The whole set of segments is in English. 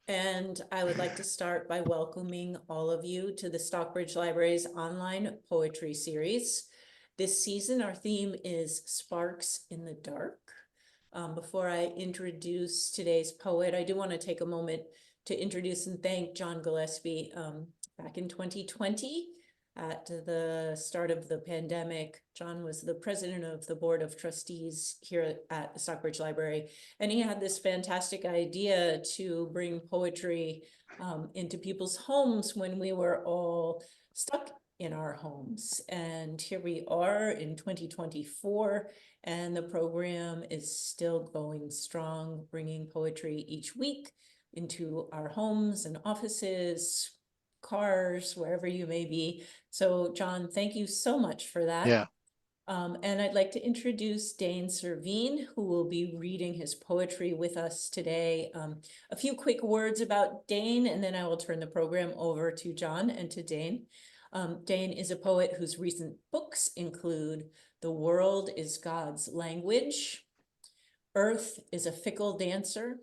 And I would like to start by welcoming all of you to the Stockbridge Library's online poetry series. This season, our theme is Sparks in the Dark. Before I introduce today's poet, I do want to take a moment to introduce and thank John Gillespie. Back in 2020, at the start of the pandemic, John was the president of the board of trustees here at the Stockbridge Library, and he had this fantastic idea to bring poetry into people's homes when we were all stuck in our homes. And here we are in 2024, and the program is still going strong, bringing poetry each week into our homes and offices, cars, wherever you may be. So John, thank you so much for that. Yeah. And I'd like to introduce Dane Cervine, who will be reading his poetry with us today. A few quick words about Dane, and then I will turn the program over to John and to Dane. Dane is a poet whose recent books include The World is God's Language, Earth is a Fickle Dancer,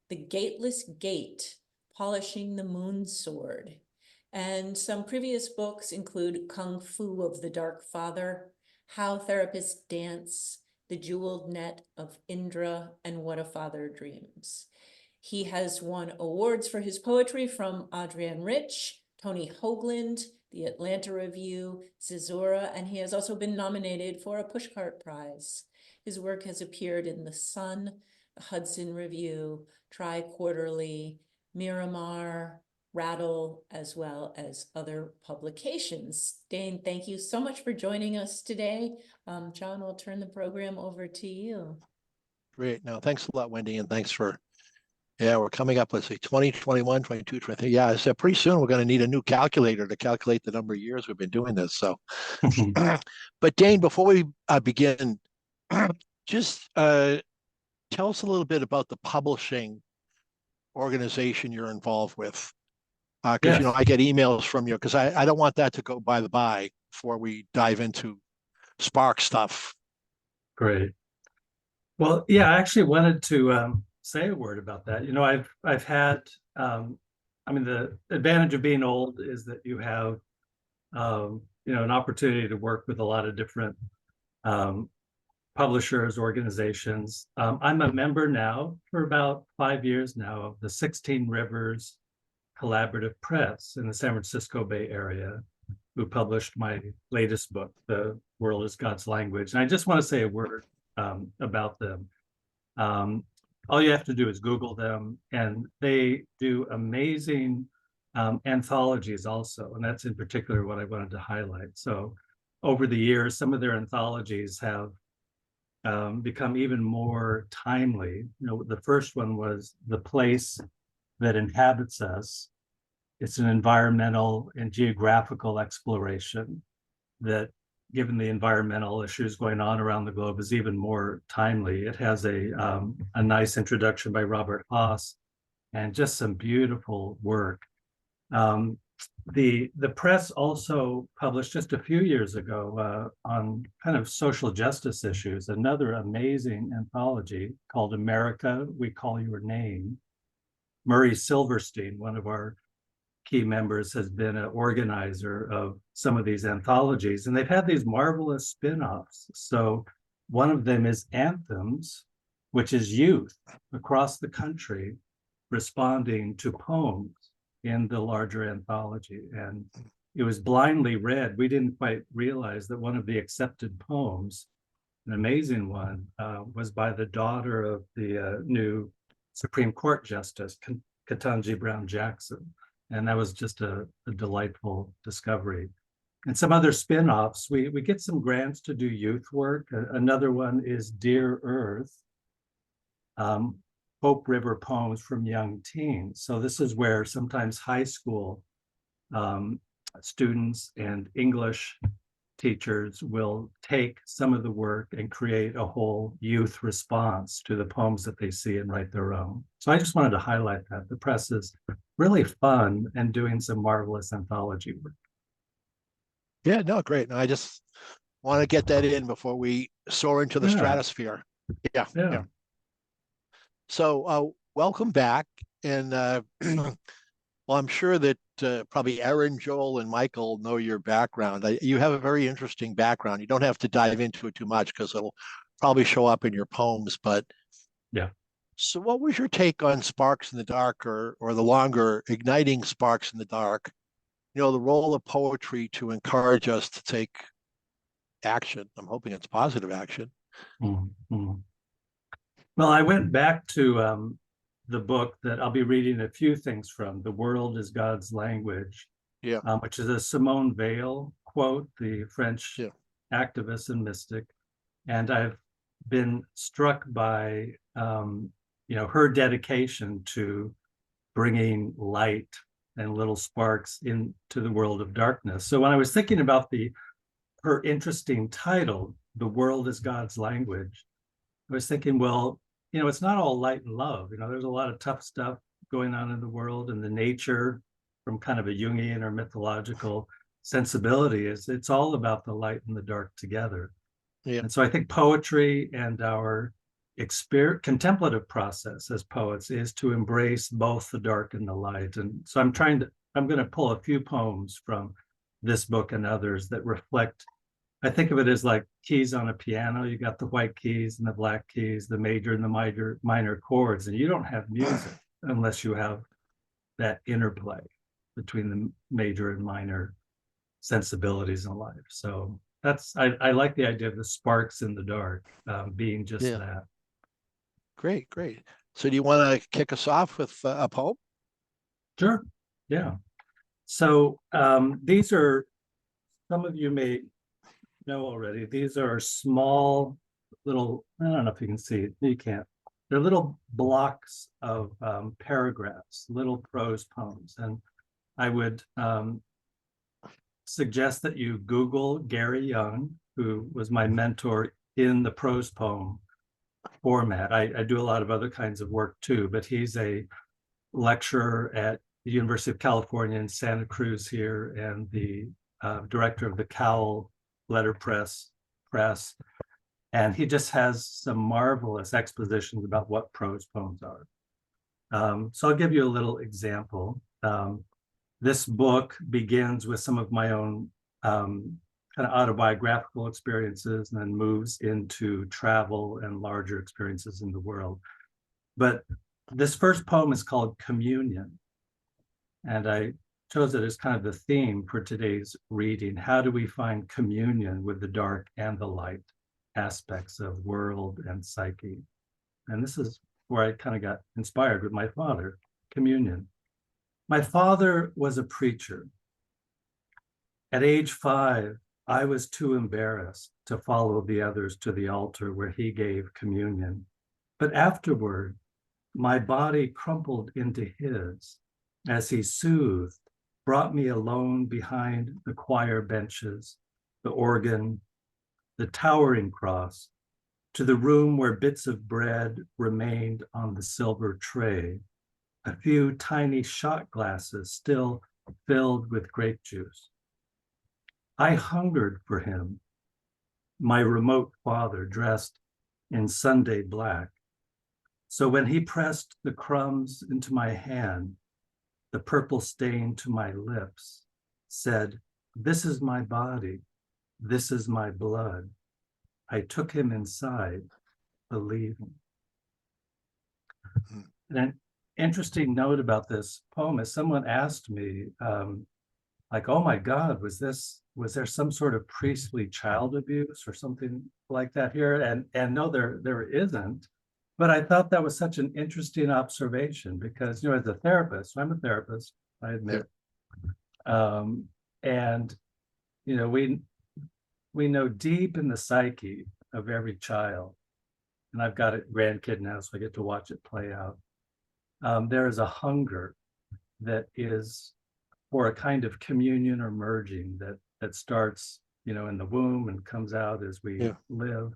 The Gateless Gate, Polishing the Moon's Sword. And some previous books include Kung Fu of the Dark Father, How Therapists Dance, The Jeweled Net of Indra, and What a Father Dreams. He has won awards for his poetry from Adrienne Rich, Tony Hoagland, the Atlanta Review, Zazura, and he has also been nominated for a Pushcart Prize. His work has appeared in The Sun, the Hudson Review, Tri-Quarterly, Miramar, Rattle, as well as other publications. Dane, thank you so much for joining us today. John, I'll turn the program over to you. Great. No, thanks a lot, Wendy, and thanks for, we're coming up, let's see, 2021, 22, 23. Yeah, so pretty soon we're going to need a new calculator to calculate the number of years we've been doing this. So, but Dane, before we begin, just tell us a little bit about the publishing organization you're involved with. Because, Yes. I get emails from you, because I don't want that to go by the by before we dive into Spark stuff. Great. Well, yeah, I actually wanted to say a word about that. I've had, the advantage of being old is that you have, an opportunity to work with a lot of different publishers, organizations. I'm a member now for about 5 years now of the 16 Rivers Collaborative Press in the San Francisco Bay Area, who published my latest book, The World is God's Language. And I just want to say a word about them. All you have to do is Google them, and they do amazing anthologies also. And that's in particular what I wanted to highlight. So over the years, some of their anthologies have become even more timely. The first one was The Place That Inhabits Us. It's an environmental and geographical exploration that, given the environmental issues going on around the globe, is even more timely. It has a nice introduction by Robert Haas and just some beautiful work. The press also published just a few years ago on kind of social justice issues, another amazing anthology called America, We Call Your Name. Murray Silverstein, one of our key members, has been an organizer of some of these anthologies, and they've had these marvelous spin-offs. So one of them is Anthems, which is youth across the country responding to poems in the larger anthology. And it was blindly read. We didn't quite realize that one of the accepted poems, an amazing one, was by the daughter of the new Supreme Court Justice, Ketanji Brown Jackson. And that was just a delightful discovery. And some other spin-offs, we get some grants to do youth work. Another one is Dear Earth, Hope River Poems from Young Teens. So this is where sometimes high school students and English teachers will take some of the work and create a whole youth response to the poems that they see and write their own. So I just wanted to highlight that. The press is really fun and doing some marvelous anthology work. Yeah, no, great. No, I just want to get that in before we soar into the stratosphere. Yeah. So welcome back. And well, I'm sure that probably Aaron, Joel, and Michael know your background. You have a very interesting background. You don't have to dive into it too much because it'll probably show up in your poems. But Yeah. so, what was your take on Sparks in the Dark, or the longer Igniting Sparks in the Dark? You know, the role of poetry to encourage us to take action. I'm hoping it's positive action. Mhm. Well, I went back to the book that I'll be reading a few things from, The World is God's Language, Yeah. which is a Simone Weil quote, the French Yeah. activist and mystic. And I've been struck by, her dedication to bringing light and little sparks into the world of darkness. So when I was thinking about her interesting title, The World is God's Language, I was thinking, well, it's not all light and love. There's a lot of tough stuff going on in the world, and the nature from kind of a Jungian or mythological sensibility it's all about the light and the dark together. Yeah. And so I think poetry and our contemplative process as poets is to embrace both the dark and the light. And so I'm going to pull a few poems from this book and others that reflect. I think of it as like keys on a piano. You got the white keys and the black keys, the major and the minor chords, and you don't have music unless you have that interplay between the major and minor sensibilities in life. So I like the idea of the sparks in the dark being just that. Great, great. So do you want to kick us off with a poem? Sure. Yeah. So these are, some of you may know already, these are small little, I don't know if you can see it, you can't. They're little blocks of paragraphs, little prose poems. And I would suggest that you Google Gary Young, who was my mentor in the prose poem format. I do a lot of other kinds of work too, but he's a lecturer at the University of California in Santa Cruz here, and the director of the Cowell Letterpress Press. And he just has some marvelous expositions about what prose poems are. So I'll give you a little example. This book begins with some of my own kind of autobiographical experiences, and then moves into travel and larger experiences in the world. But this first poem is called Communion. And I chose it as kind of the theme for today's reading. How do we find communion with the dark and the light aspects of world and psyche? And this is where I kind of got inspired with my father, communion. My father was a preacher. At age 5, I was too embarrassed to follow the others to the altar where he gave communion. But afterward, my body crumpled into his as he soothed, brought me alone behind the choir benches, the organ, the towering cross, to the room where bits of bread remained on the silver tray, a few tiny shot glasses still filled with grape juice. I hungered for him, my remote father dressed in Sunday black. So when he pressed the crumbs into my hand, the purple stain to my lips, said, "This is my body, this is my blood," I took him inside, believing. And an interesting note about this poem is someone asked me, like, oh my God, was there some sort of priestly child abuse or something like that here? And no, there isn't. But I thought that was such an interesting observation because, as a therapist, I'm a therapist, I admit. And, we know deep in the psyche of every child, and I've got a grandkid now, so I get to watch it play out. There is a hunger that is for a kind of communion or merging that starts, in the womb and comes out as we live.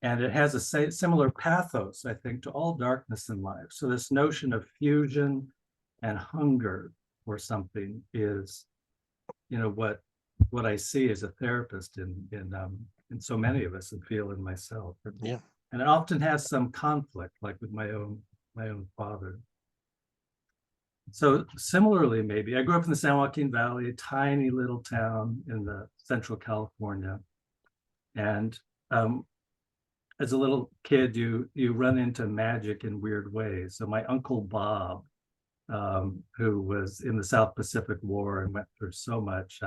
And it has a similar pathos, I think, to all darkness in life. So this notion of fusion and hunger for something is, what I see as a therapist in so many of us, and feel in myself. Yeah. And it often has some conflict, like with my own father. So similarly, maybe I grew up in the San Joaquin Valley, a tiny little town in the central California. And as a little kid, you run into magic in weird ways. So my Uncle Bob, who was in the South Pacific War and went through so much,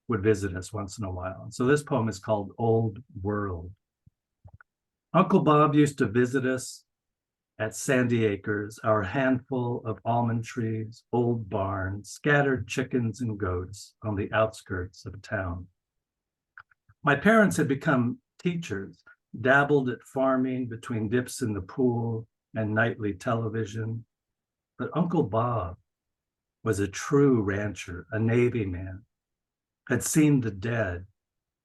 would visit us once in a while. And so this poem is called Old World. Uncle Bob used to visit us at Sandy Acres, our handful of almond trees, old barns, scattered chickens and goats on the outskirts of town. My parents had become teachers, dabbled at farming between dips in the pool and nightly television. But Uncle Bob was a true rancher, a Navy man, had seen the dead,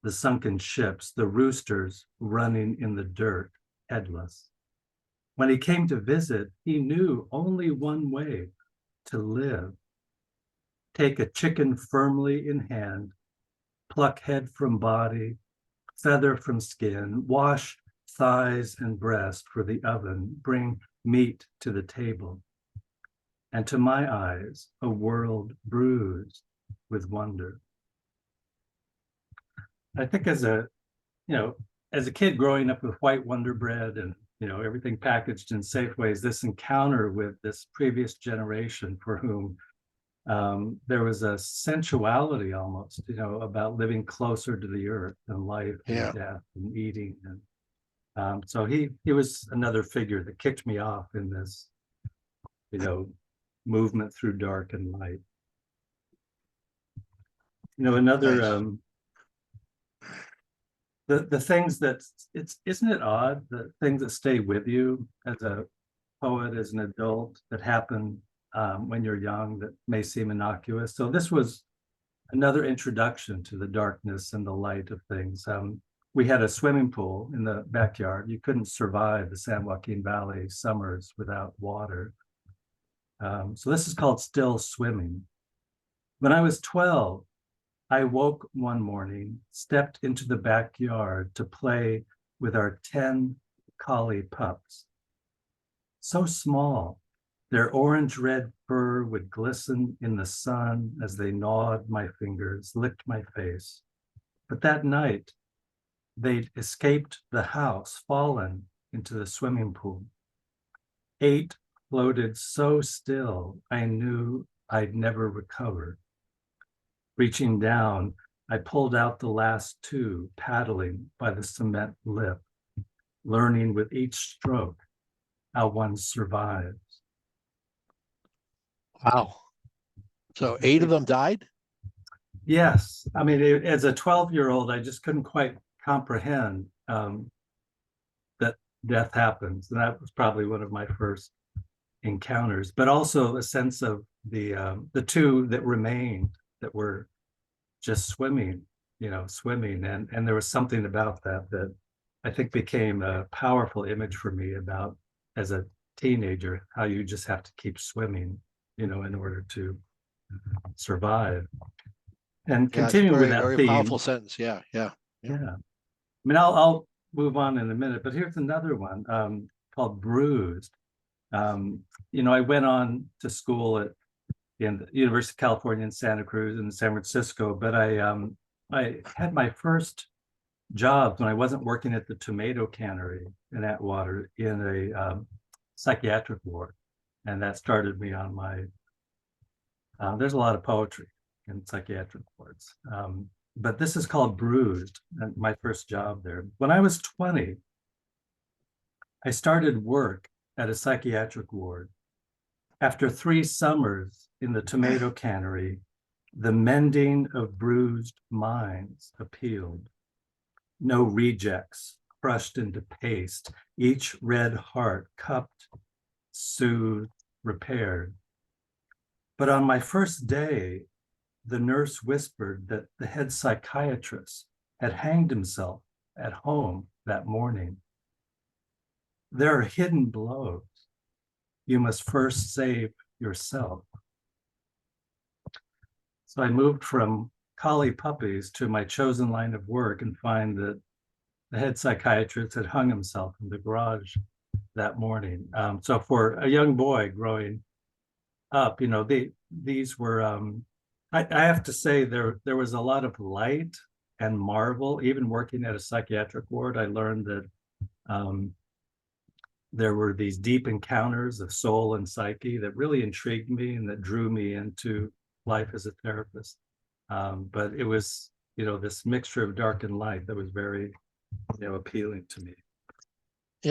the sunken ships, the roosters running in the dirt, headless. When he came to visit, he knew only one way to live. Take a chicken firmly in hand, pluck head from body, feather from skin, wash thighs and breast for the oven, bring meat to the table. And to my eyes, a world bruised with wonder. I think as a kid growing up with white Wonder Bread and everything packaged in Safeways, this encounter with this previous generation for whom there was a sensuality almost, about living closer to the earth and life and death and eating. And so he was another figure that kicked me off in this, movement through dark and light. Another Nice. The things that isn't it odd, the things that stay with you as a poet, as an adult, that happen when you're young that may seem innocuous. So this was another introduction to the darkness and the light of things. We had a swimming pool in the backyard. You couldn't survive the San Joaquin Valley summers without water. So this is called Still Swimming. When I was 12, I woke one morning, stepped into the backyard to play with our 10 collie pups. So small, their orange-red fur would glisten in the sun as they gnawed my fingers, licked my face. But that night, they'd escaped the house, fallen into the swimming pool. 8 floated so still, I knew I'd never recover. Reaching down, I pulled out the last 2, paddling by the cement lip, learning with each stroke how one survives. Wow. So 8 of them died? Yes. I mean, as a 12-year-old, I just couldn't quite comprehend that death happens. And that was probably one of my first encounters, but also a sense of the 2 that remained that were just swimming. And there was something about that I think became a powerful image for me about, as a teenager, how you just have to keep swimming, in order to survive. And continuing with that very theme. powerful sentence. Yeah. I mean, I'll move on in a minute, but here's another one called Bruised. I went on to school in the University of California in Santa Cruz and San Francisco, but I had my first job when I wasn't working at the tomato cannery in Atwater in a psychiatric ward. And that started me on my, there's a lot of poetry in psychiatric wards. But this is called Bruised, and my first job there. When I was 20, I started work at a psychiatric ward. After 3 summers in the tomato cannery, the mending of bruised minds appealed. No rejects crushed into paste, each red heart cupped, soothed, repaired. But on my first day, the nurse whispered that the head psychiatrist had hanged himself at home that morning. There are hidden blows. You must first save yourself. So I moved from collie puppies to my chosen line of work and find that the head psychiatrist had hung himself in the garage that morning. So for a young boy growing up. These were I have to say there was a lot of light and marvel. Even working at a psychiatric ward, I learned that there were these deep encounters of soul and psyche that really intrigued me and that drew me into life as a therapist. But it was, this mixture of dark and light that was very, appealing to me.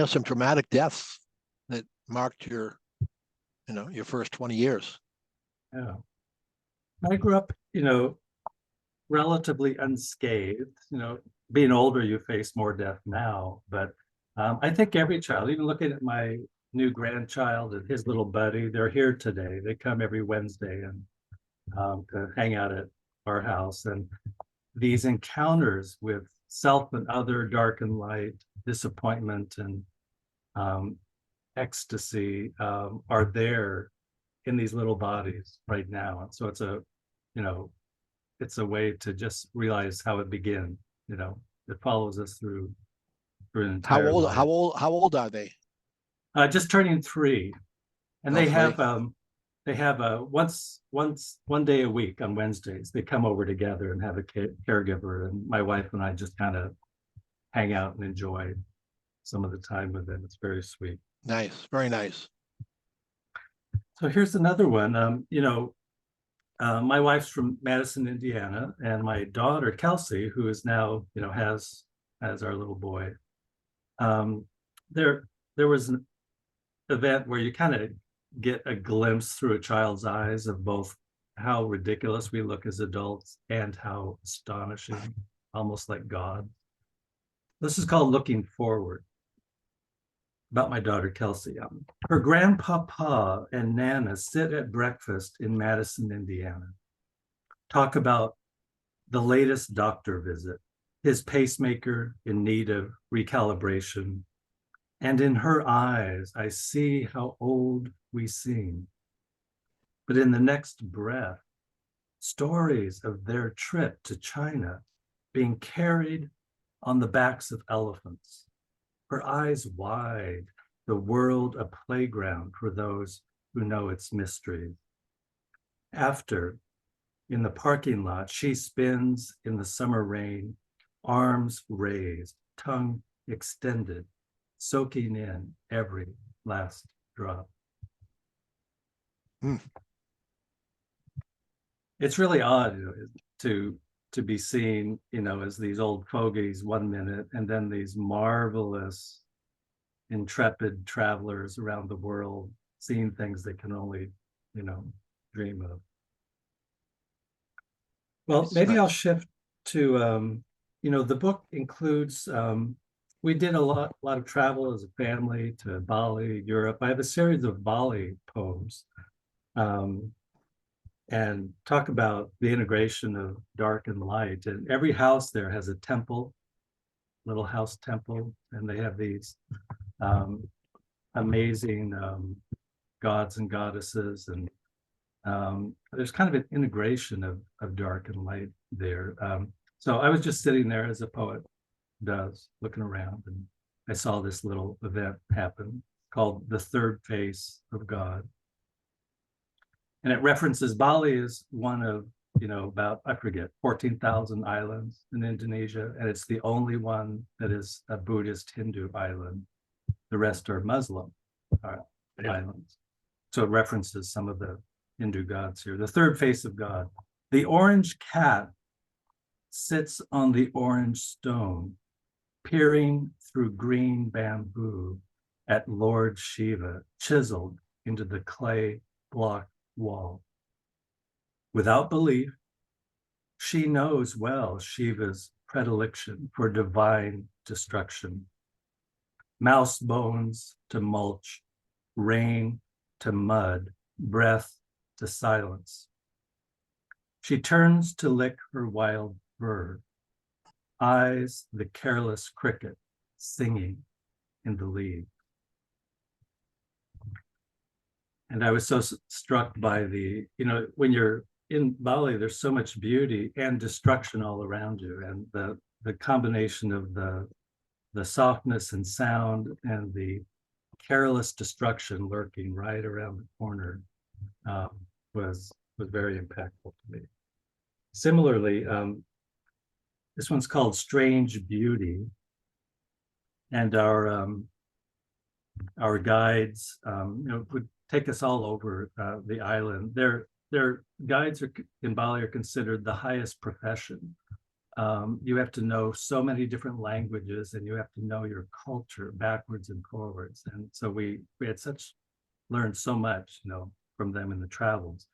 Some traumatic deaths that marked your first 20 years. Yeah. I grew up, relatively unscathed. Being older, you face more death now, but I think every child, even looking at my new grandchild and his little buddy, they're here today. They come every Wednesday and to hang out at our house. And these encounters with self and other, dark and light, disappointment and ecstasy are there in these little bodies right now. And so it's a way to just realize how it began. It follows us through an entire life. How old are they? Just turning 3, and they have one day a week on Wednesdays. They come over together and have a caregiver, and my wife and I just kind of hang out and enjoy some of the time with them. It's very sweet. Nice, very nice. So here's another one. My wife's from Madison, Indiana, and my daughter Kelsey, who is now, has our little boy. There was an event where you kind of get a glimpse through a child's eyes of both how ridiculous we look as adults and how astonishing, almost like God. This is called Looking Forward. About my daughter Kelsey. Her grandpapa and Nana sit at breakfast in Madison, Indiana. Talk about the latest doctor visit, his pacemaker in need of recalibration. And in her eyes, I see how old we seem. But in the next breath, stories of their trip to China being carried on the backs of elephants. Her eyes wide, the world a playground for those who know its mysteries. After, in the parking lot, she spins in the summer rain, arms raised, tongue extended, soaking in every last drop. It's really odd to be seen, as these old fogies one minute, and then these marvelous, intrepid travelers around the world, seeing things they can only, dream of. Well, maybe I'll shift to, the book includes, we did a lot of travel as a family to Bali, Europe. I have a series of Bali poems. And talk about the integration of dark and light. And every house there has a temple, little house temple, and they have these amazing gods and goddesses. And there's kind of an integration of dark and light there. So I was just sitting there as a poet does, looking around, and I saw this little event happen called The Third Face of God. And it references Bali as one of, about, 14,000 islands in Indonesia. And it's the only one that is a Buddhist Hindu island. The rest are Muslim islands. So it references some of the Hindu gods here. The third face of God. The orange cat sits on the orange stone, peering through green bamboo at Lord Shiva, chiseled into the clay block wall. Without belief, she knows well Shiva's predilection for divine destruction. Mouse bones to mulch, rain to mud, breath to silence. She turns to lick her wild bird, eyes the careless cricket singing in the leaves. And I was so struck by when you're in Bali, there's so much beauty and destruction all around you. And the combination of the softness and sound and the careless destruction lurking right around the corner. um, was very impactful to me. Similarly, this one's called Strange Beauty, and our guides, would take us all over the island. Their guides in Bali are considered the highest profession. You have to know so many different languages, and you have to know your culture backwards and forwards. And so we had learned so much, from them in the travels.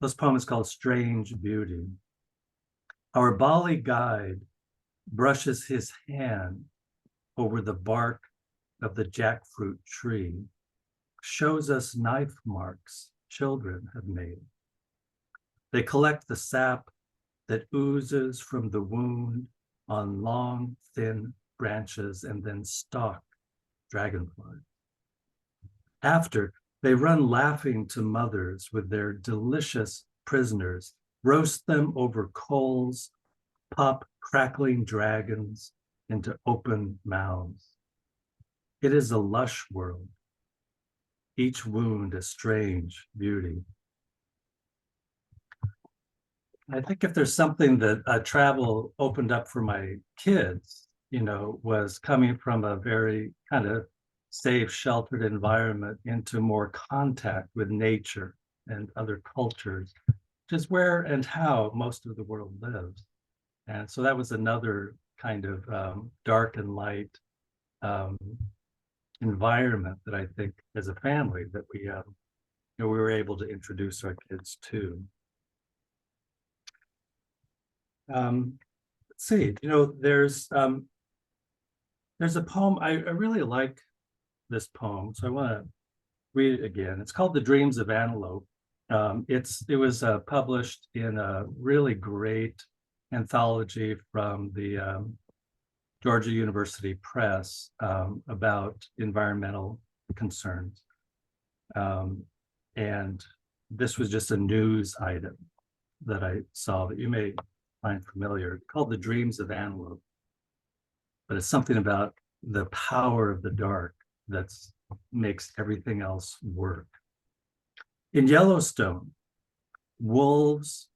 This poem is called Strange Beauty. Our Bali guide brushes his hand over the bark of the jackfruit tree, shows us knife marks children have made. They collect the sap that oozes from the wound on long, thin branches and then stalk dragonflies. After, they run laughing to mothers with their delicious prisoners, roast them over coals, pop crackling dragons into open mouths. It is a lush world, each wound a strange beauty. I think if there's something that travel opened up for my kids, was coming from a very kind of safe, sheltered environment into more contact with nature and other cultures, which is where and how most of the world lives. And so that was another kind of dark and light environment that I think as a family that we were able to introduce our kids to. Let's see, there's a poem, I really like this poem, so I want to read it again. It's called The Dreams of Antelope. It was published in a really great anthology from the Georgia University Press about environmental concerns. And this was just a news item that I saw that you may find familiar, called The Dreams of Antelope. But it's something about the power of the dark that makes everything else work. In Yellowstone, wolves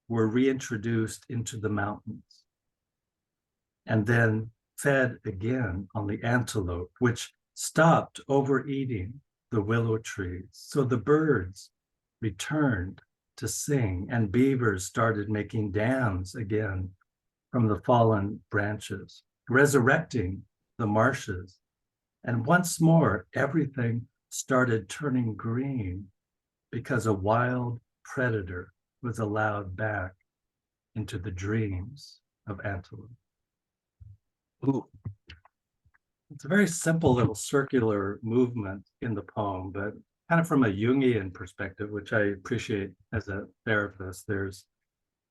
were reintroduced into the mountains and then fed again on the antelope, which stopped overeating the willow trees. So the birds returned to sing, and beavers started making dams again from the fallen branches, resurrecting the marshes. And once more, everything started turning green because a wild predator was allowed back into the dreams of antelope. Ooh. It's a very simple little circular movement in the poem, but kind of from a Jungian perspective, which I appreciate as a therapist, there's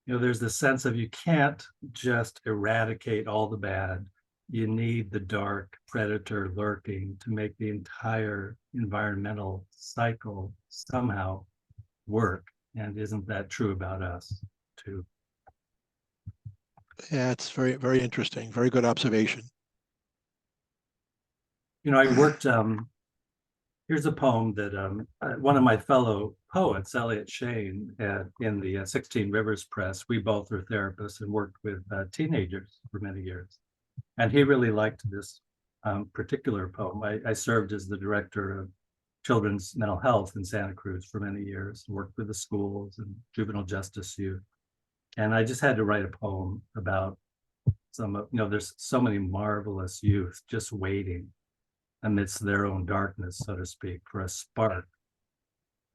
the sense of you can't just eradicate all the bad. You need the dark predator lurking to make the entire environmental cycle somehow work. And isn't that true about us too? Yeah, it's very, very interesting. Very good observation. I worked, here's a poem that one of my fellow poets, Elliot Shane, in the 16 Rivers Press, we both are therapists and worked with teenagers for many years. And he really liked this particular poem. I served as the director of children's mental health in Santa Cruz for many years, worked with the schools and juvenile justice youth. And I just had to write a poem about there's so many marvelous youth just waiting amidst their own darkness, so to speak, for a spark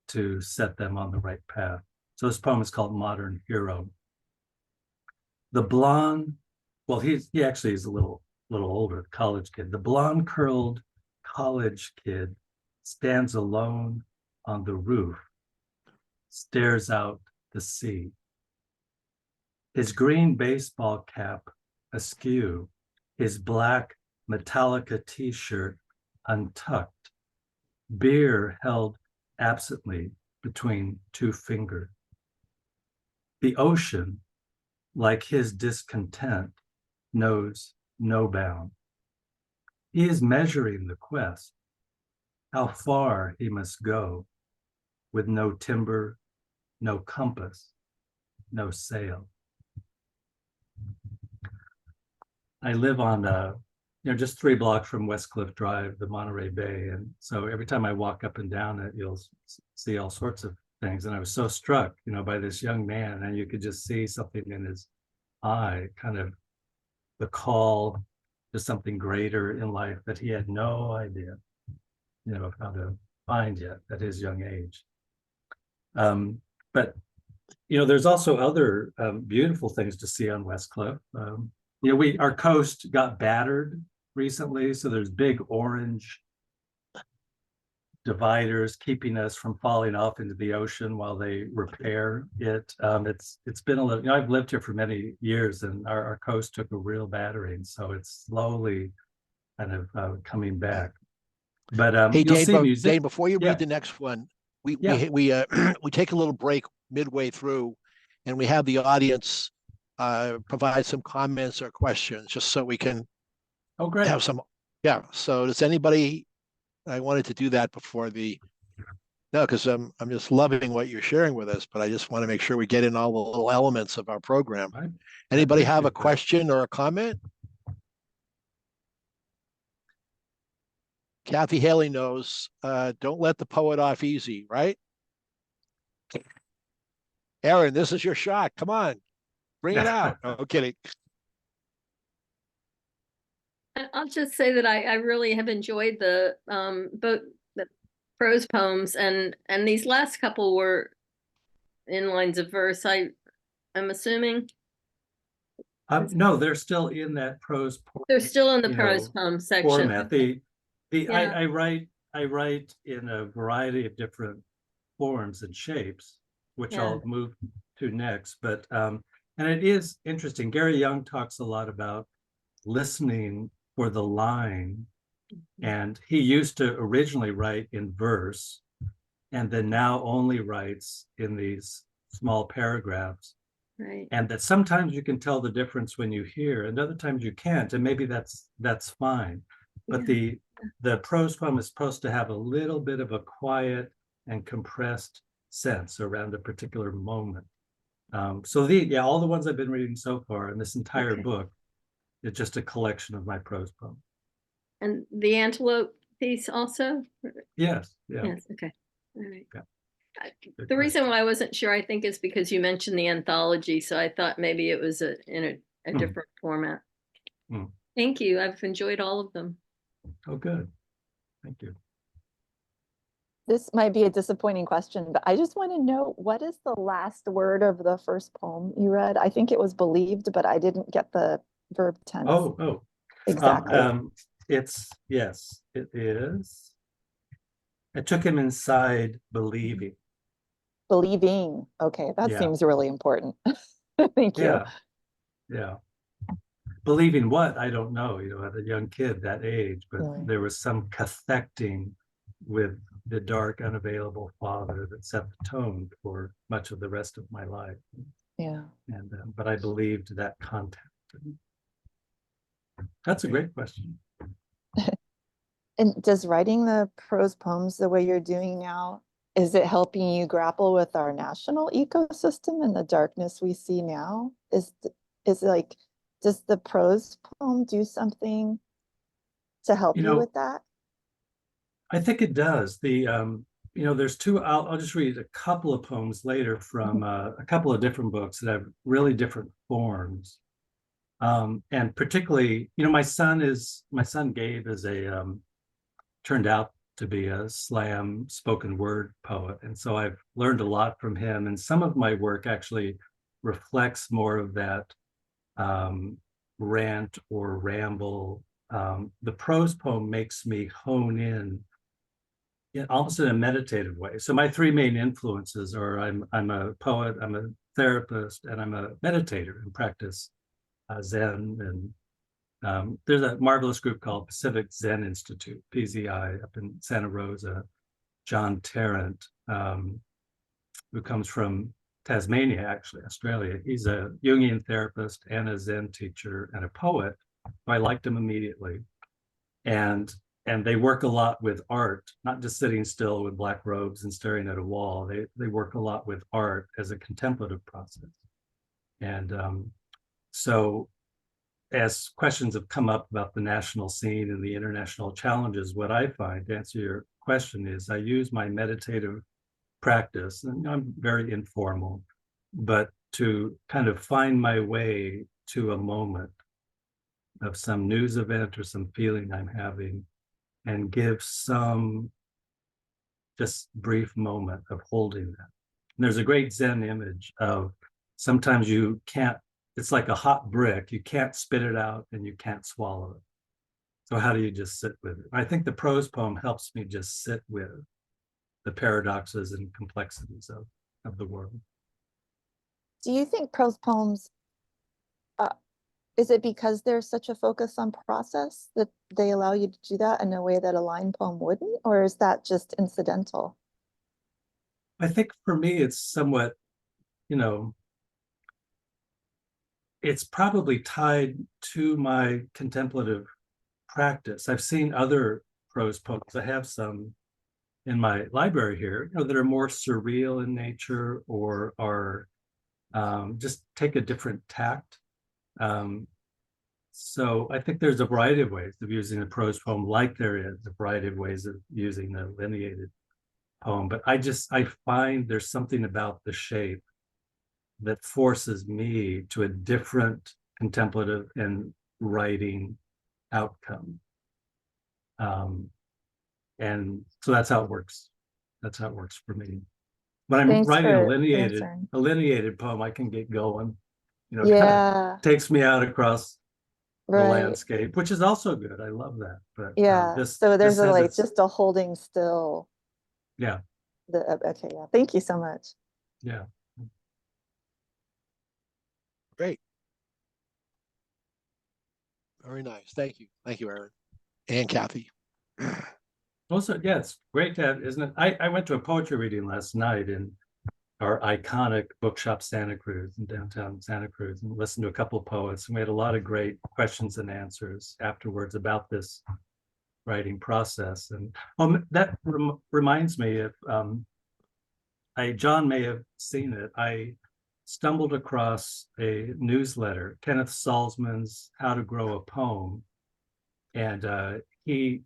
to set them on the right path. So this poem is called Modern Hero. The blonde, well, he actually is a little older, college kid. The blonde curled college kid stands alone on the roof, stares out the sea. His green baseball cap askew, his black Metallica t-shirt untucked, beer held absently between two fingers. The ocean, like his discontent, knows no bound. He is measuring the quest, how far he must go. with no timber, no compass, no sail. I live on, just 3 blocks from Westcliff Drive, the Monterey Bay. And so every time I walk up and down it, you'll see all sorts of things. And I was so struck, by this young man, and you could just see something in his eye, kind of the call to something greater in life that he had no idea, how to find yet at his young age. But there's also other beautiful things to see on Westcliff. Our coast got battered recently, so there's big orange dividers keeping us from falling off into the ocean while they repair it. It's been a little, I've lived here for many years, and our coast took a real battering, so it's slowly kind of coming back. But Hey, you'll Dane, see music. Dane, before you Yeah. read the next one, we Yeah. we take a little break midway through, and we have the audience provide some comments or questions, just so we can Oh, great. have some. Yeah. So does anybody? I wanted to do that before no, because I'm just loving what you're sharing with us, but I just want to make sure we get in all the little elements of our program. Right. Anybody have a appreciate that. question or a comment? Kathy Haley knows, don't let the poet off easy, right? Aaron, this is your shot. Come on, bring it out. No kidding. I'll just say that I really have enjoyed the both the prose poems, and these last couple were in lines of verse. I'm assuming No, they're still in that prose. they're still in the prose poem section. Format. Yeah. I write in a variety of different forms and shapes, which Yeah. I'll move to next. But and it is interesting. Gary Young talks a lot about listening for the line, and he used to originally write in verse, and then now only writes in these small paragraphs. Right. And that sometimes you can tell the difference when you hear, and other times you can't, and maybe that's fine. But Yeah. the prose poem is supposed to have a little bit of a quiet and compressed sense around a particular moment. So all the ones I've been reading so far, and this entire book, is just a collection of my prose poems. And the antelope piece also? Yes. Yeah. Yes. Okay. All right. Yeah. The reason why I wasn't sure, I think, is because you mentioned the anthology, so I thought maybe it was in a different format. Thank you. I've enjoyed all of them. Oh, good. Thank you. This might be a disappointing question, but I just want to know, what is the last word of the first poem you read? I think it was believed, but I didn't get the verb tense. Oh. Exactly. Yes, it is. I took him inside believing. Believing. Okay, that seems really important. Thank you. Yeah. Believing what? I don't know. As a young kid that age, but there was some cathecting with the dark, unavailable father that set the tone for much of the rest of my life. Yeah. And but I believed that content. That's a great question. And does writing the prose poems the way you're doing now, is it helping you grapple with our national ecosystem and the darkness we see now? Does the prose poem do something to help you with that? I think it does. There's two, I'll just read a couple of poems later from a couple of different books that have really different forms. And particularly, my son Gabe is turned out to be a slam spoken word poet. And so I've learned a lot from him. And some of my work actually reflects more of that rant or ramble. The prose poem makes me hone in almost in a meditative way. So my three main influences are I'm a poet, I'm a therapist, and I'm a meditator and practice Zen. And there's a marvelous group called Pacific Zen Institute, PZI, up in Santa Rosa. John Tarrant, who comes from Tasmania, actually, Australia. He's a Jungian therapist and a Zen teacher and a poet. I liked him immediately. And and they work a lot with art, not just sitting still with black robes and staring at a wall. They work a lot with art as a contemplative process. And so as questions have come up about the national scene and the international challenges, what I find, to answer your question, is I use my meditative practice, and I'm very informal, but to kind of find my way to a moment of some news event or some feeling I'm having, and give some just brief moment of holding that. And there's a great Zen image of sometimes you can't, it's like a hot brick, you can't spit it out and you can't swallow it. So how do you just sit with it? I think the prose poem helps me just sit with the paradoxes and complexities of the world. Do you think prose poems, is it because there's such a focus on process that they allow you to do that in a way that a line poem wouldn't, or is that just incidental? I think for me, it's somewhat, you know, it's probably tied to my contemplative practice. I've seen other prose poems. I have some in my library here, you know, that are more surreal in nature or are just take a different tact. So I think there's a variety of ways of using a prose poem, like there is a variety of ways of using a lineated poem. But I find there's something about the shape that forces me to a different contemplative and writing outcome. And so that's how it works. That's how it works for me. When I'm Thanks writing a for lineated poem, I can get going. You know, Yeah, takes me out across the right. landscape, which is also good. I love that. But Yeah, this, so there's this a has like its, just a holding still. yeah, Okay, yeah. Thank you so much. yeah. Great. Very nice. Thank you. Thank you, Aaron. And Kathy. Also, yeah, it's great to have, isn't it? I went to a poetry reading last night in our iconic bookshop Santa Cruz in downtown Santa Cruz, and listened to a couple of poets, and we had a lot of great questions and answers afterwards about this writing process. And that reminds me of John may have seen it. I stumbled across a newsletter, Kenneth Salzman's How to Grow a Poem, and he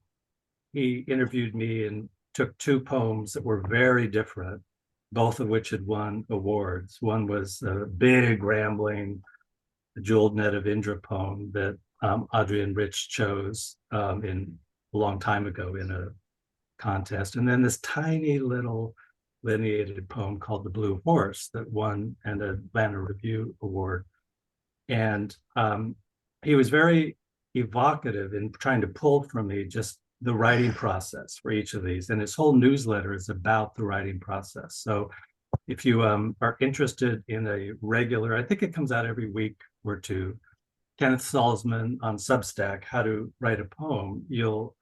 interviewed me and took two poems that were very different, both of which had won awards. One was a big, rambling, Jeweled Net of Indra poem that Adrienne Rich chose in a long time ago in a contest. And then this tiny little lineated poem called The Blue Horse that won an Atlanta Review Award. And he was very evocative in trying to pull from me just the writing process for each of these. And his whole newsletter is about the writing process. So if you are interested in a regular, I think it comes out every week or two, Kenneth Salzman on Substack, How to Write a Poem, you'll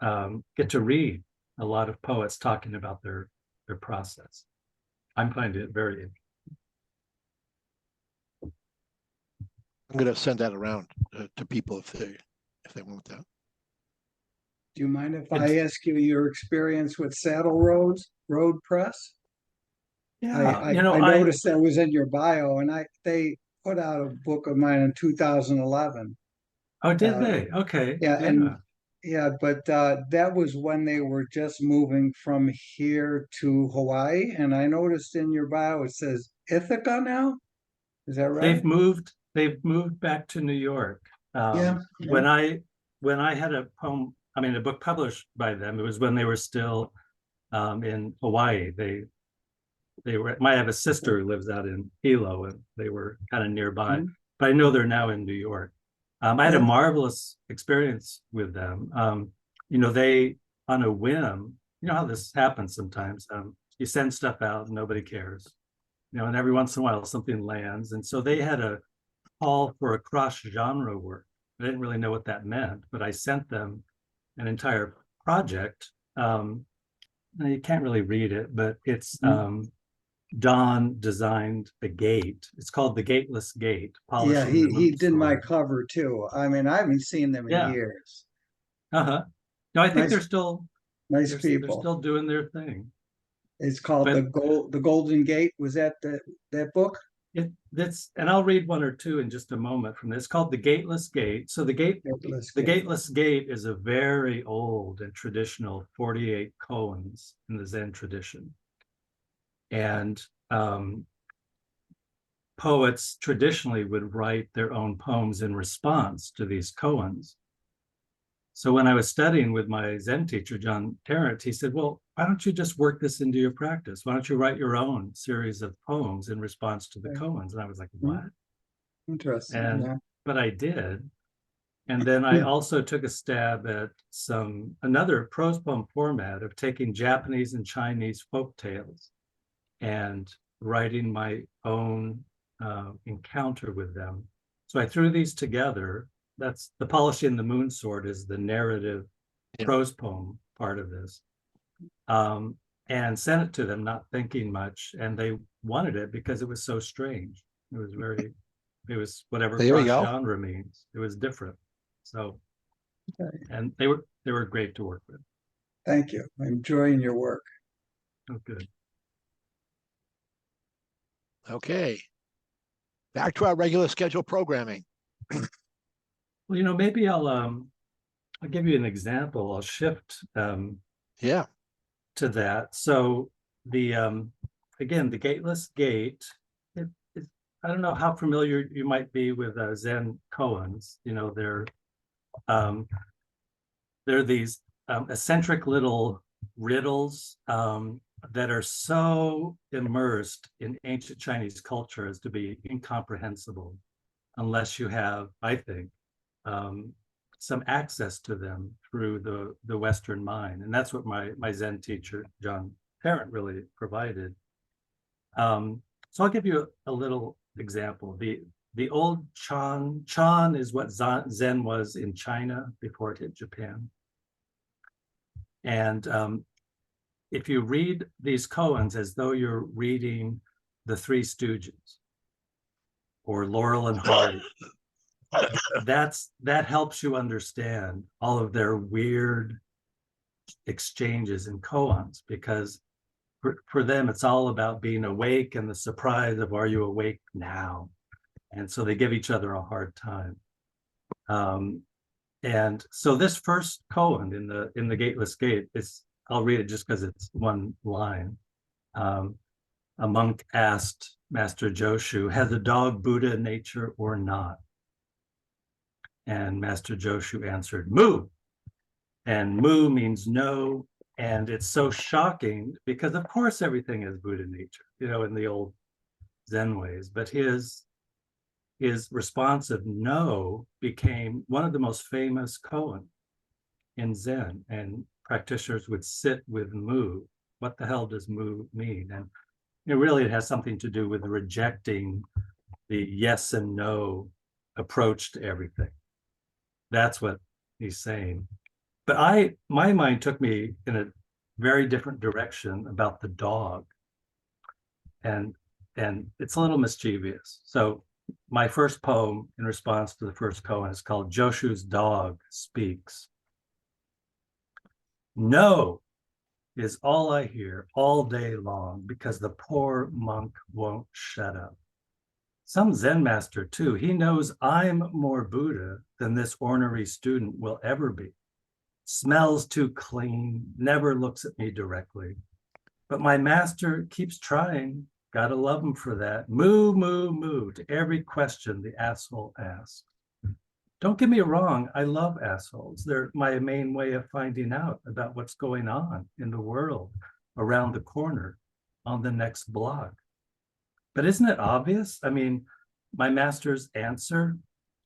get to read a lot of poets talking about their process. I'm finding it very interesting. I'm going to send that around to people if they want that. Do you mind if I ask you your experience with Saddle Road Press? Yeah, I noticed that was in your bio, and they put out a book of mine in 2011. Oh, did they? Okay. Yeah, but that was when they were just moving from here to Hawaii, and I noticed in your bio it says Ithaca now. Is that right? They've moved back to New York. Yeah. When I had a book published by them, it was when they were still in Hawaii. I have a sister who lives out in Hilo, and they were kind of nearby. Mm-hmm. But I know they're now in New York. I had a marvelous experience with them. They, on a whim, you know how this happens sometimes. You send stuff out, and nobody cares. And every once in a while something lands. And so they had a call for a cross-genre work. I didn't really know what that meant, but I sent them an entire project. You can't really read it, but it's Don designed a gate. It's called The Gateless Gate. Yeah, he did my cover too. I mean, I haven't seen them in years. Uh-huh. No, I think Nice- they're still Nice they're people. still doing their thing. It's called but- the Golden Gate. Was that that book? And I'll read one or two in just a moment from this. It's called The Gateless Gate. So the Gateless Gate is a very old and traditional 48 koans in the Zen tradition. And poets traditionally would write their own poems in response to these koans. So when I was studying with my Zen teacher, John Tarrant, he said, well, why don't you just work this into your practice? Why don't you write your own series of poems in response to the koans? And I was like, what? Interesting. And Yeah. but I did. And then I also took a stab at another prose poem format of taking Japanese and Chinese folk tales and writing my own encounter with them. So I threw these together. That's The Polishing the Moon Sword is the narrative prose poem part of this. And sent it to them, not thinking much. And they wanted it because it was so strange. It was whatever There we cross go. genre means. It was different. So, Okay. and they were great to work with. Thank you. I'm enjoying your work. Oh, good. Okay. Back to our regular scheduled programming. Well, maybe I'll give you an example. I'll shift Yeah. to that. So again, the Gateless Gate, I don't know how familiar you might be with Zen koans. They're these eccentric little riddles that are so immersed in ancient Chinese culture as to be incomprehensible unless you have, I think, some access to them through the Western mind. And that's what my Zen teacher, John Tarrant, really provided. So I'll give you a little example. The old Chan is what Zen was in China before it hit Japan. And if you read these koans as though you're reading The Three Stooges or Laurel and Hardy, that helps you understand all of their weird exchanges in koans, because for them it's all about being awake and the surprise of, are you awake now? And so they give each other a hard time. And so this first koan in the Gateless Gate is, I'll read it just because it's one line. A monk asked Master Joshu, has a dog Buddha nature or not? And Master Joshu answered, moo. And moo means no. And it's so shocking because of course everything is Buddha nature, in the old Zen ways. But his response of no became one of the most famous koan in Zen, and practitioners would sit with mu. What the hell does mu mean? And it has something to do with rejecting the yes and no approach to everything. That's what he's saying. But my mind took me in a very different direction about the dog. And it's a little mischievous. So my first poem in response to the first koan is called Joshu's Dog Speaks. No is all I hear all day long because the poor monk won't shut up. Some Zen master too, he knows I'm more Buddha than this ornery student will ever be. Smells too clean, never looks at me directly. But my master keeps trying. Gotta love him for that. Moo, moo, moo to every question the asshole asks. Don't get me wrong, I love assholes. They're my main way of finding out about what's going on in the world around the corner on the next block. But isn't it obvious? I mean, my master's answer,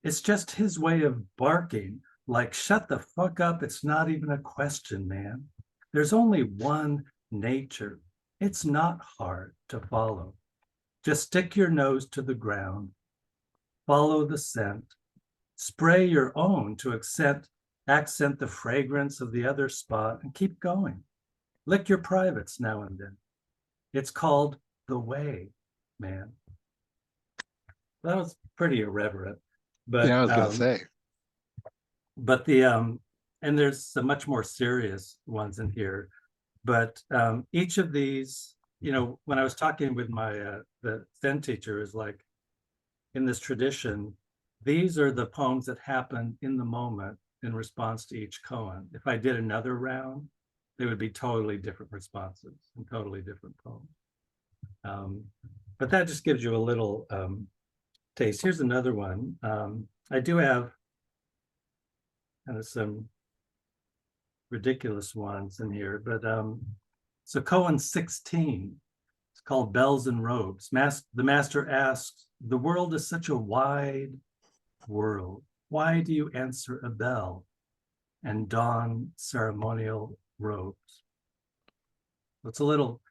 it's just his way of barking, like, shut the fuck up. It's not even a question, man. There's only one nature. It's not hard to follow. Just stick your nose to the ground, follow the scent, spray your own to accent the fragrance of the other spot, and keep going. Lick your privates now and then. It's called the way, man. That was pretty irreverent, but Yeah, I was gonna say. But and there's some much more serious ones in here. But each of these, you know, when I was talking with my the Zen teacher, is like, in this tradition, these are the poems that happen in the moment in response to each koan. If I did another round, they would be totally different responses and totally different poems. But that just gives you a little taste. Here's another one. I do have kind of some ridiculous ones in here, but so koan 16, it's called Bells and Robes. The master asks, the world is such a wide world. Why do you answer a bell and don ceremonial robes? It's a little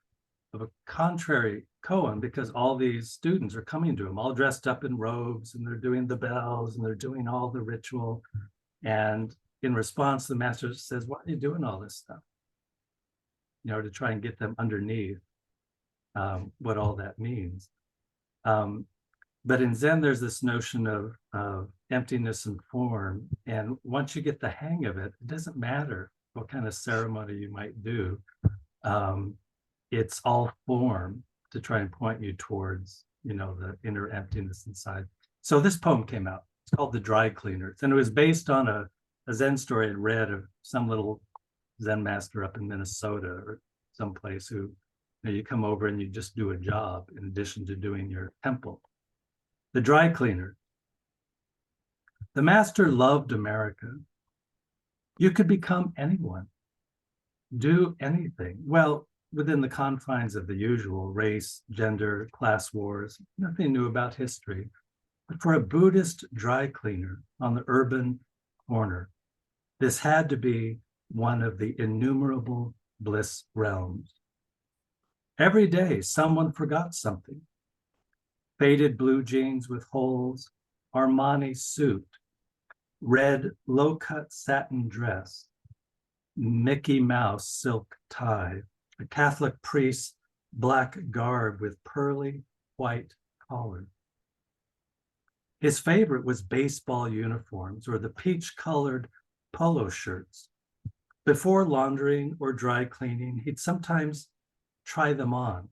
of a contrary koan, because all these students are coming to him all dressed up in robes, and they're doing the bells and they're doing all the ritual. And in response, the master says, why are you doing all this stuff? You know, to try and get them underneath what all that means. But in Zen, there's this notion of emptiness and form. And once you get the hang of it, it doesn't matter what kind of ceremony you might do. It's all form to try and point you towards, you know, the inner emptiness inside. So this poem came out. It's called The Dry Cleaners. And it was based on a Zen story I'd read of some little Zen master up in Minnesota or someplace who, you know, you come over and you just do a job in addition to doing your temple. The Dry Cleaner. The master loved America. You could become anyone, do anything. Well, within the confines of the usual race, gender, class wars, nothing new about history. But for a Buddhist dry cleaner on the urban corner, this had to be one of the innumerable bliss realms. Every day, someone forgot something. Faded blue jeans with holes, Armani suit, red low-cut satin dress, Mickey Mouse silk tie, a Catholic priest's black garb with pearly white collar. His favorite was baseball uniforms or the peach-colored polo shirts. Before laundering or dry cleaning, he'd sometimes try them on,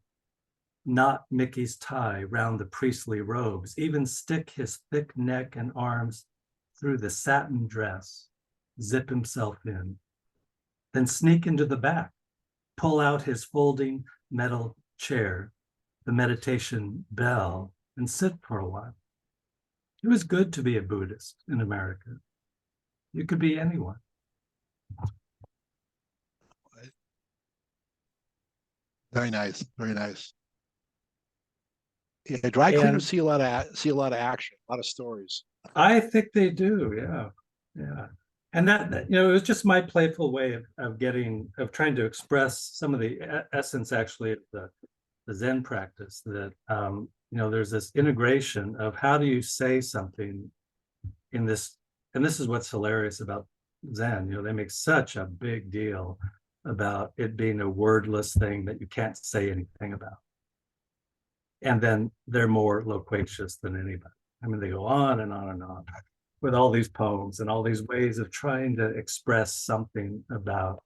knot Mickey's tie round the priestly robes, even stick his thick neck and arms through the satin dress, zip himself in, then sneak into the back, pull out his folding metal chair, the meditation bell, and sit for a while. It was good to be a Buddhist in America. You could be anyone. Very nice, very nice. Yeah, dry cleaners see a lot of action, a lot of stories. I think they do, yeah, yeah. And that, you know, it was just my playful way of trying to express some of the essence actually of the Zen practice, that you know, there's this integration of how do you say something in this, and this is what's hilarious about Zen. You know, they make such a big deal about it being a wordless thing that you can't say anything about. And then they're more loquacious than anybody. I mean, they go on and on and on with all these poems and all these ways of trying to express something about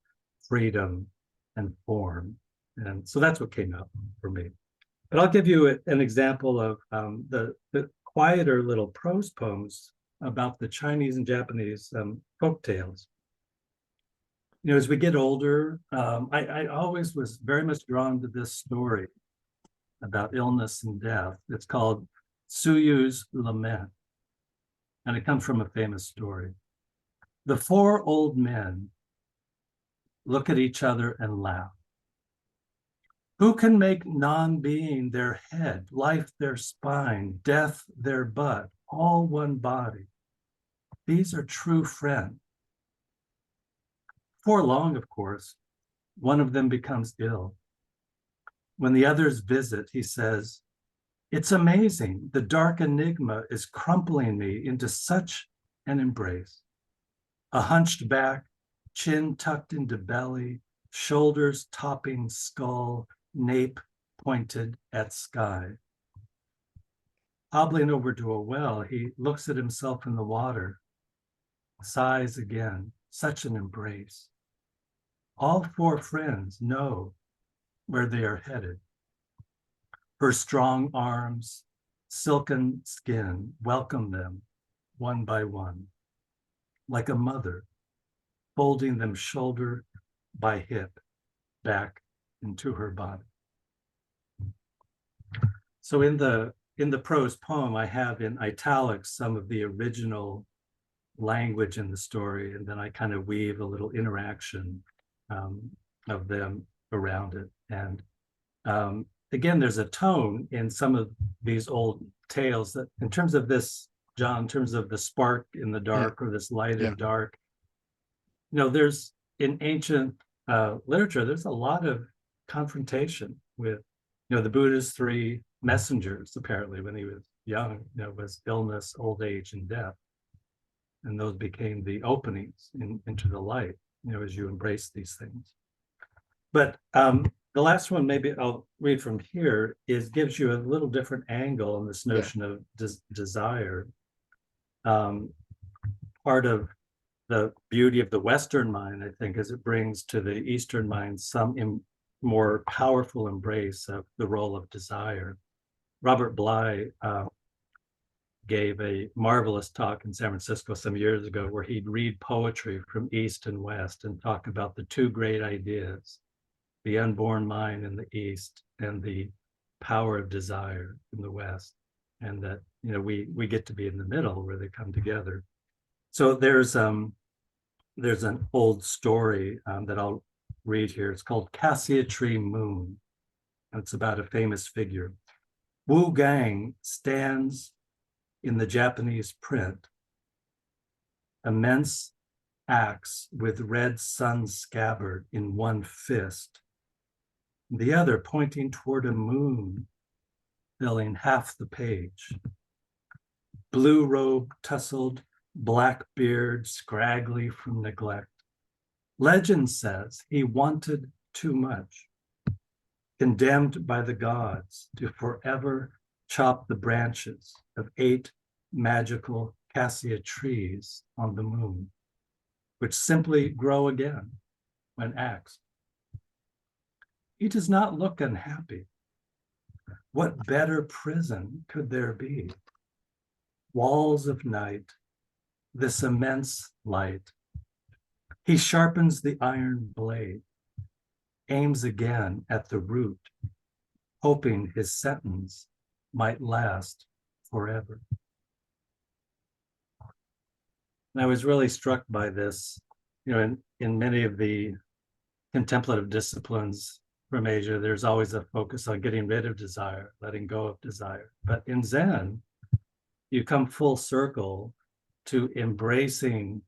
freedom and form. And so that's what came out for me. But I'll give you an example of the quieter little prose poems about the Chinese and Japanese folk tales. You know, as we get older, I always was very much drawn to this story about illness and death. It's called Suyu's Lament, and it comes from a famous story. The four old men look at each other and laugh. Who can make non-being their head, life their spine, death their butt, all one body? These are true friends. Before long, of course, one of them becomes ill. When the others visit, he says, "It's amazing. The dark enigma is crumpling me into such an embrace. A hunched back, chin tucked into belly, shoulders topping skull, nape pointed at sky." Hobbling over to a well, he looks at himself in the water, sighs again, such an embrace. All four friends know where they are headed. Her strong arms, silken skin welcome them one by one, like a mother folding them shoulder by hip back into her body. So in the prose poem, I have in italics some of the original language in the story, and then I kind of weave a little interaction of them around it. And again, there's a tone in some of these old tales that, in terms of this, John, in terms of the spark in the dark, or this light in dark, you know, there's in ancient literature, there's a lot of confrontation with, you know, the Buddha's three messengers, apparently, when he was young, you know, was illness, old age, and death. And those became the openings into the light, you know, as you embrace these things. But the last one, maybe I'll read from here, gives you a little different angle on this notion of desire. Part of the beauty of the Western mind, I think, is it brings to the Eastern mind some more powerful embrace of the role of desire. Robert Bly gave a marvelous talk in San Francisco some years ago where he'd read poetry from East and West and talk about the two great ideas, the unborn mind in the East and the power of desire in the West. And that, you know, we get to be in the middle where they come together. So there's an old story that I'll read here. It's called Cassia Tree Moon. And it's about a famous figure. Wu Gang stands in the Japanese print, immense axe with red sun scabbard in one fist, the other pointing toward a moon filling half the page. Blue robe tousled, black beard scraggly from neglect. Legend says he wanted too much, condemned by the gods to forever chop the branches of 8 magical cassia trees on the moon, which simply grow again when axed. He does not look unhappy. What better prison could there be? Walls of night, this immense light. He sharpens the iron blade, aims again at the root, hoping his sentence might last forever. And I was really struck by this, you know, in many of the contemplative disciplines from Asia, there's always a focus on getting rid of desire, letting go of desire. But in Zen, you come full circle to embracing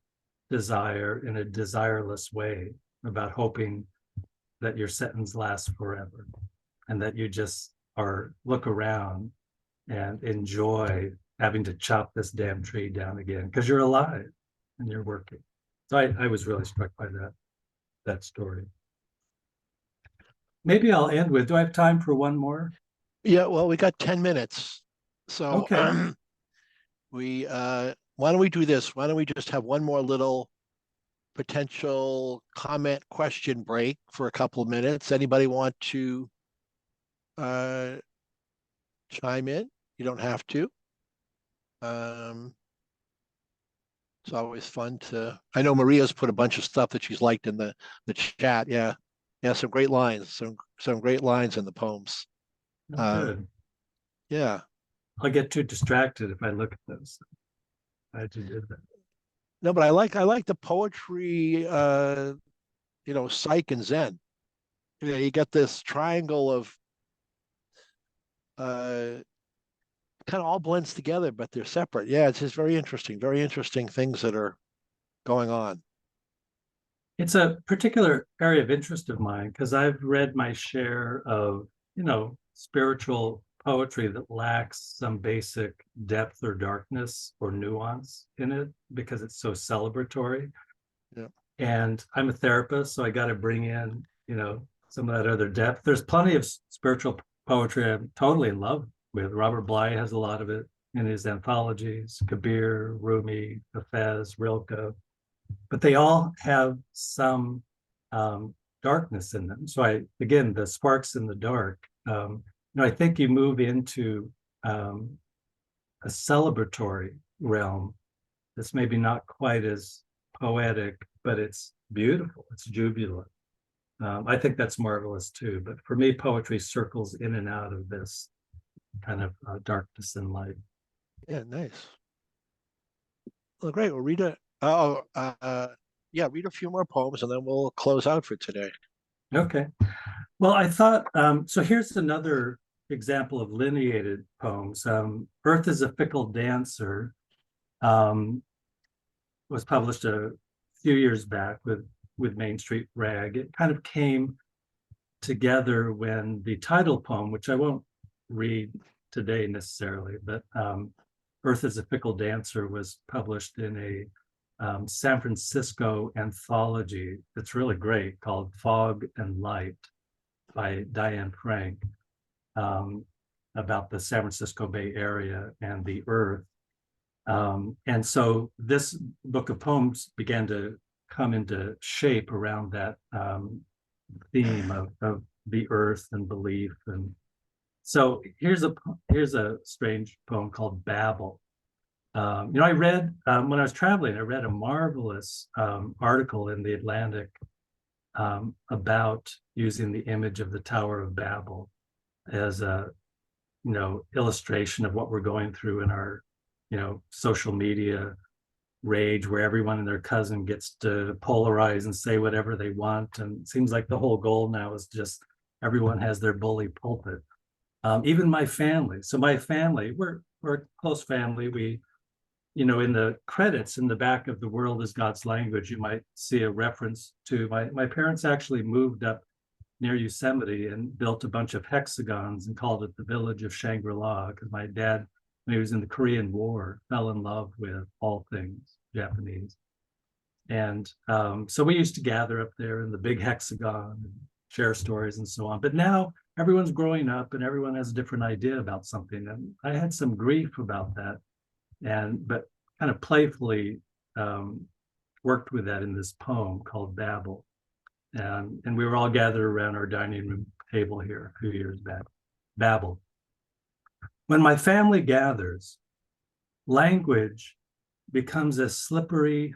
desire in a desireless way, about hoping that your sentence lasts forever, and that you just look around and enjoy having to chop this damn tree down again because you're alive and you're working. So I was really struck by that story. Maybe I'll end with, do I have time for one more? Yeah, well, we got 10 minutes. So Okay. why don't we do this? Why don't we just have one more little potential comment question break for a couple of minutes? Anybody want to chime in? You don't have to. It's always fun to, I know Maria's put a bunch of stuff that she's liked in the chat. Yeah. Yeah, some great lines, some great lines in the poems. Good. Yeah. I'll get too distracted if I look at those. I just did that. No, but I like the poetry, Psych and Zen. You know, you get this triangle of kind of all blends together, but they're separate. Yeah, it's just very interesting things that are going on. It's a particular area of interest of mine because I've read my share of, spiritual poetry that lacks some basic depth or darkness or nuance in it because it's so celebratory. Yeah. And I'm a therapist, so I got to bring in, some of that other depth. There's plenty of spiritual poetry I'm totally in love with. Robert Bly has a lot of it in his anthologies, Kabir, Rumi, Hafez, Rilke. but they all have some darkness in them. So again, the sparks in the dark, I think you move into a celebratory realm that's maybe not quite as poetic, but it's beautiful, it's jubilant. I think that's marvelous too, but for me, poetry circles in and out of this kind of darkness and light. Yeah, nice. Well, great. We'll read a read a few more poems and then we'll close out for today. Okay. Well, I thought, so here's another example of lineated poems. Earth is a Fickle Dancer was published a few years back with Main Street Rag. It kind of came together when the title poem, which I won't read today necessarily, but Earth is a Fickle Dancer was published in a San Francisco anthology that's really great called Fog and Light by Diane Frank, about the San Francisco Bay Area and the Earth. And so this book of poems began to come into shape around that theme of the earth and belief. And so here's a strange poem called Babel. I read, when I was traveling, I read a marvelous article in the Atlantic about using the image of the Tower of Babel as a, illustration of what we're going through in our, social media rage, where everyone and their cousin gets to polarize and say whatever they want. And it seems like the whole goal now is just everyone has their bully pulpit. Even my family. So my family, we're a close family. We, in the credits in the back of The World is God's Language, you might see a reference to my parents actually moved up near Yosemite and built a bunch of hexagons and called it the village of Shangri-La, because my dad, when he was in the Korean War, fell in love with all things Japanese. And so we used to gather up there in the big hexagon and share stories and so on. But now everyone's growing up and everyone has a different idea about something. And I had some grief about that, but kind of playfully worked with that in this poem called Babel. And we were all gathered around our dining room table here a few years back. Babel. When my family gathers, language becomes as slippery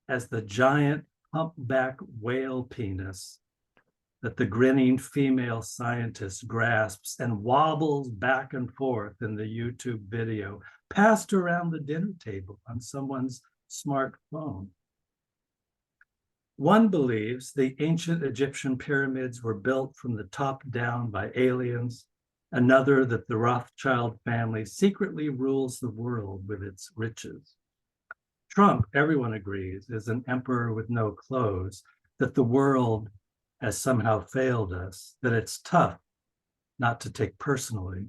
as the giant humpback whale penis that the grinning female scientist grasps and wobbles back and forth in the YouTube video, passed around the dinner table on someone's smartphone. One believes the ancient Egyptian pyramids were built from the top down by aliens. Another that the Rothschild family secretly rules the world with its riches. Trump, everyone agrees, is an emperor with no clothes, that the world has somehow failed us, that it's tough not to take personally.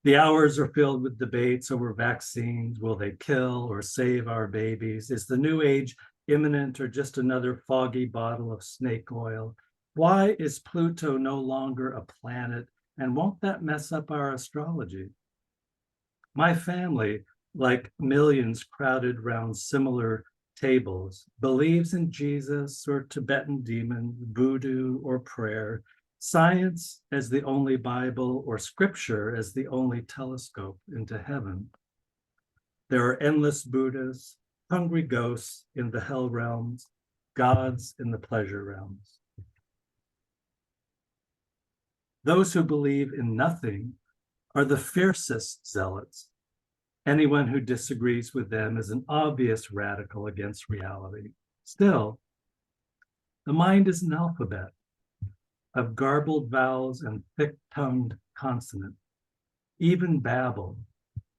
The hours are filled with debates over vaccines. Will they kill or save our babies? Is the new age imminent or just another foggy bottle of snake oil? Why is Pluto no longer a planet? And won't that mess up our astrology? My family, like millions crowded round similar tables, believes in Jesus or Tibetan demon, voodoo or prayer, science as the only Bible, or scripture as the only telescope into heaven. There are endless Buddhas, hungry ghosts in the hell realms, gods in the pleasure realms. Those who believe in nothing are the fiercest zealots. Anyone who disagrees with them is an obvious radical against reality. Still, the mind is an alphabet of garbled vowels and thick-tongued consonants. Even Babel,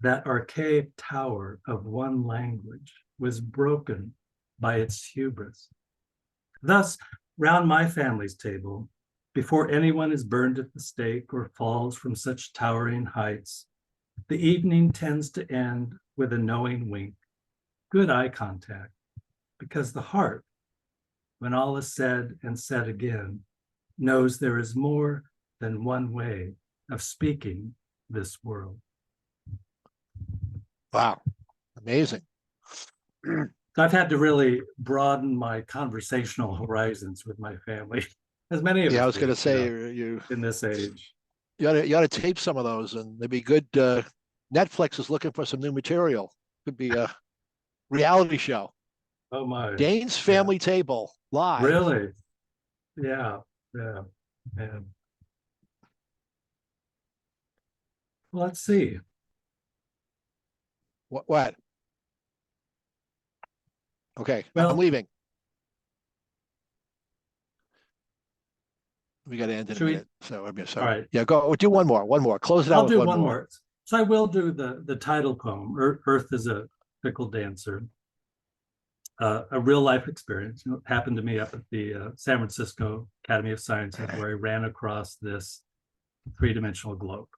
that archaic tower of one language, was broken by its hubris. Thus, round my family's table, before anyone is burned at the stake or falls from such towering heights, the evening tends to end with a knowing wink, good eye contact, because the heart, when all is said and said again, knows there is more than one way of speaking this world. Wow, amazing. So I've had to really broaden my conversational horizons with my family, as many of us Yeah, I was do, gonna you say, know, you, in this age. you ought to tape some of those and they'd be good. Netflix is looking for some new material. Could be a reality show. Oh my, Dane's yeah. Family Table live. Really? Yeah, yeah. And let's see. What? Okay, I'm Well, leaving. We got to end in a should we? minute. So, I mean, so All right. yeah, go do one more. Close it out I'll with do one one more. more. So I will do the title poem, Earth is a Fickle Dancer. A real life experience. It happened to me up at the San Francisco Academy of Sciences, where I ran across this three-dimensional globe.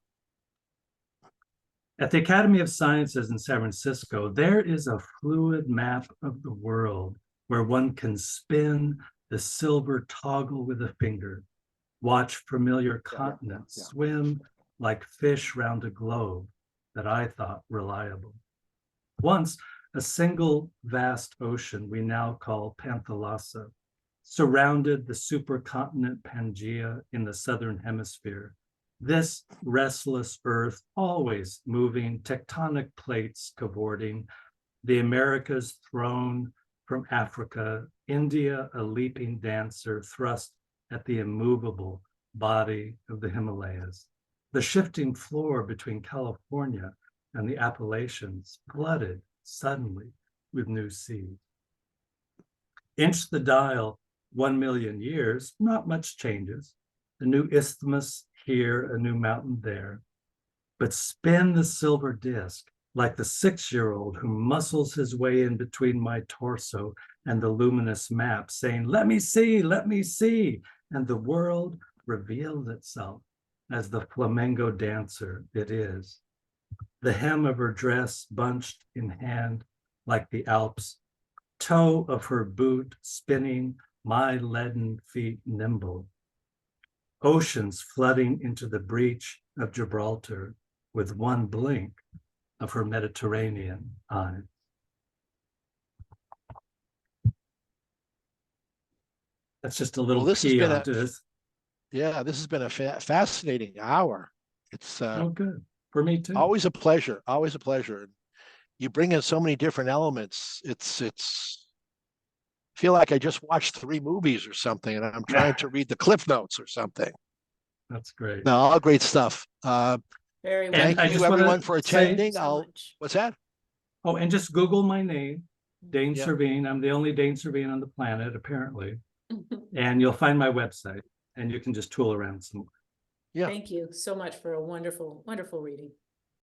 At the Academy of Sciences in San Francisco, there is a fluid map of the world where one can spin the silver toggle with a finger, watch familiar continents swim like fish round a globe that I thought reliable. Once, a single vast ocean we now call Panthalassa surrounded the supercontinent Pangaea in the southern hemisphere. This restless earth, always moving, tectonic plates cavorting, the Americas thrown from Africa, India a leaping dancer thrust at the immovable body of the Himalayas, the shifting floor between California and the Appalachians flooded suddenly with new seas. Inch the dial 1 million years, not much changes. A new isthmus here, a new mountain there. But spin the silver disc like the 6-year-old who muscles his way in between my torso and the luminous map, saying, let me see, and the world revealed itself as the flamenco dancer it is. The hem of her dress bunched in hand like the Alps, toe of her boot spinning, my leaden feet nimble. Oceans flooding into the breach of Gibraltar with one blink of her Mediterranean eyes. That's just a little This has key been onto this. yeah, this has been a fascinating hour. It's Oh, good. For me too. always a pleasure. Always a pleasure. You bring in so many different elements. It's feel like I just watched 3 movies or something, and I'm trying to read the cliff notes or something. That's great. No, all great stuff. Very well. And Thank I you just wanna everyone for say- attending. So much. What's that? Oh, and just Google my name, Dane Yeah. Cervine. I'm the only Dane Cervine on the planet, apparently. And you'll find my website and you can just tool around some more. Yeah. Thank you so much for a wonderful, wonderful reading.